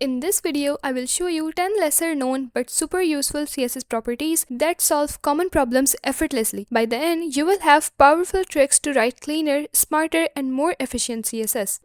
In this video, I will show you 10 lesser known but super useful CSS properties that solve common problems effortlessly. By the end, you will have powerful tricks to write cleaner, smarter, and more efficient CSS.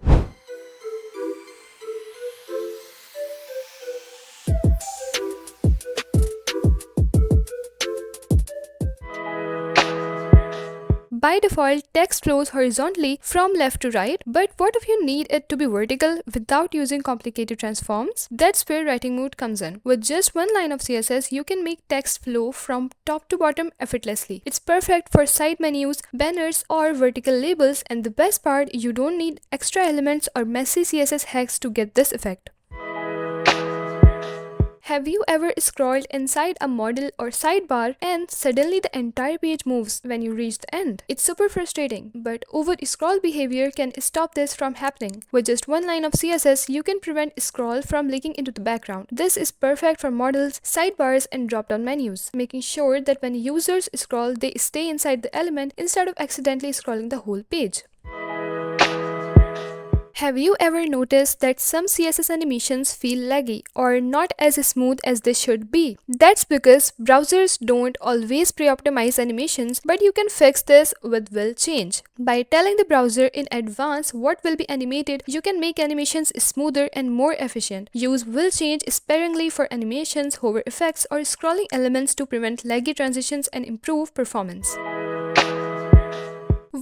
By default, text flows horizontally from left to right, but what if you need it to be vertical without using complicated transforms? That's where writing mode comes in. With just one line of CSS, you can make text flow from top to bottom effortlessly. It's perfect for side menus, banners, or vertical labels, and the best part, you don't need extra elements or messy CSS hacks to get this effect. Have you ever scrolled inside a modal or sidebar and suddenly the entire page moves when you reach the end? It's super frustrating, but over-scroll behavior can stop this from happening. With just one line of CSS, you can prevent scroll from leaking into the background. This is perfect for modals, sidebars, and drop-down menus, making sure that when users scroll, they stay inside the element instead of accidentally scrolling the whole page. Have you ever noticed that some CSS animations feel laggy or not as smooth as they should be? That's because browsers don't always pre-optimize animations, but you can fix this with will change. By telling the browser in advance what will be animated, you can make animations smoother and more efficient. Use will change sparingly for animations, hover effects, or scrolling elements to prevent laggy transitions and improve performance.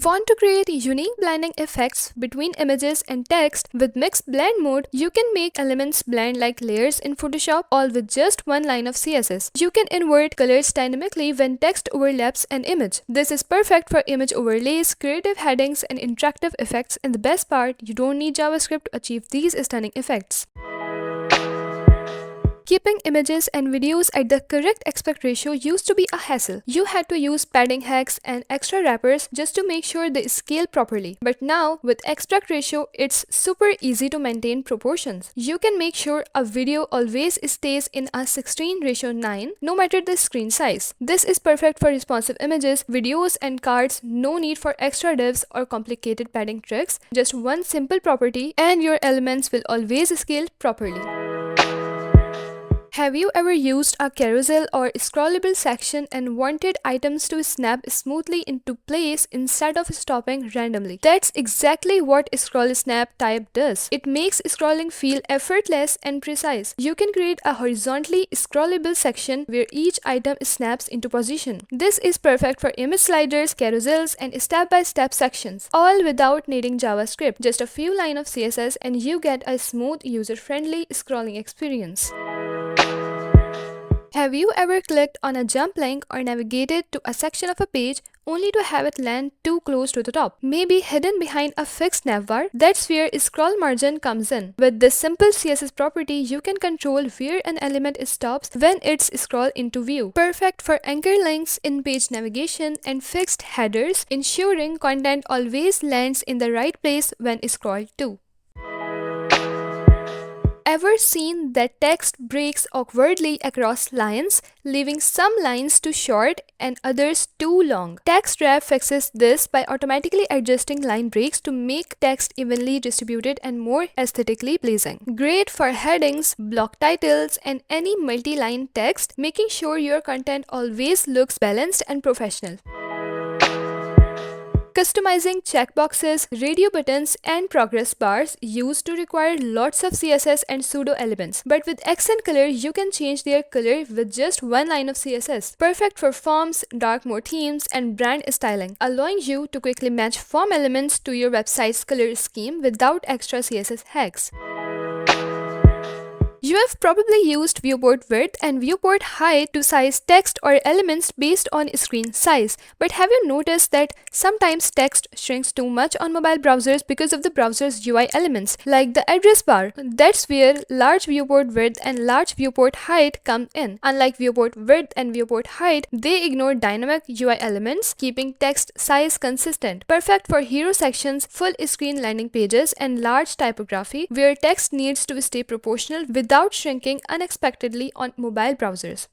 Want to create unique blending effects between images and text? With mixed blend mode, you can make elements blend like layers in Photoshop, all with just one line of CSS. You can invert colors dynamically when text overlaps an image. This is perfect for image overlays, creative headings, and interactive effects, and the best part, you don't need JavaScript to achieve these stunning effects. Keeping images and videos at the correct aspect ratio used to be a hassle. You had to use padding hacks and extra wrappers just to make sure they scale properly. But now, with aspect ratio, it's super easy to maintain proportions. You can make sure a video always stays in a 16:9, no matter the screen size. This is perfect for responsive images, videos, and cards. No need for extra divs or complicated padding tricks. Just one simple property, and your elements will always scale properly. Have you ever used a carousel or scrollable section and wanted items to snap smoothly into place instead of stopping randomly? That's exactly what Scroll Snap type does. It makes scrolling feel effortless and precise. You can create a horizontally scrollable section where each item snaps into position. This is perfect for image sliders, carousels, and step-by-step sections, all without needing JavaScript. Just a few lines of CSS and you get a smooth, user-friendly scrolling experience. Have you ever clicked on a jump link or navigated to a section of a page only to have it land too close to the top? Maybe hidden behind a fixed navbar? That's where scroll margin comes in. With this simple CSS property, you can control where an element stops when it's scrolled into view. Perfect for anchor links, in-page navigation, and fixed headers, ensuring content always lands in the right place when scrolled to. Ever seen that text breaks awkwardly across lines, leaving some lines too short and others too long? TextWrap fixes this by automatically adjusting line breaks to make text evenly distributed and more aesthetically pleasing. Great for headings, block titles, and any multi-line text, making sure your content always looks balanced and professional. Customizing checkboxes, radio buttons, and progress bars used to require lots of CSS and pseudo elements. But with accent color, you can change their color with just one line of CSS. Perfect for forms, dark mode themes, and brand styling, allowing you to quickly match form elements to your website's color scheme without extra CSS hacks. You have probably used viewport width and viewport height to size text or elements based on screen size. But have you noticed that sometimes text shrinks too much on mobile browsers because of the browser's UI elements, like the address bar? That's where large viewport width and large viewport height come in. Unlike viewport width and viewport height, they ignore dynamic UI elements, keeping text size consistent. Perfect for hero sections, full screen landing pages, and large typography, where text needs to stay proportional without shrinking unexpectedly on mobile browsers.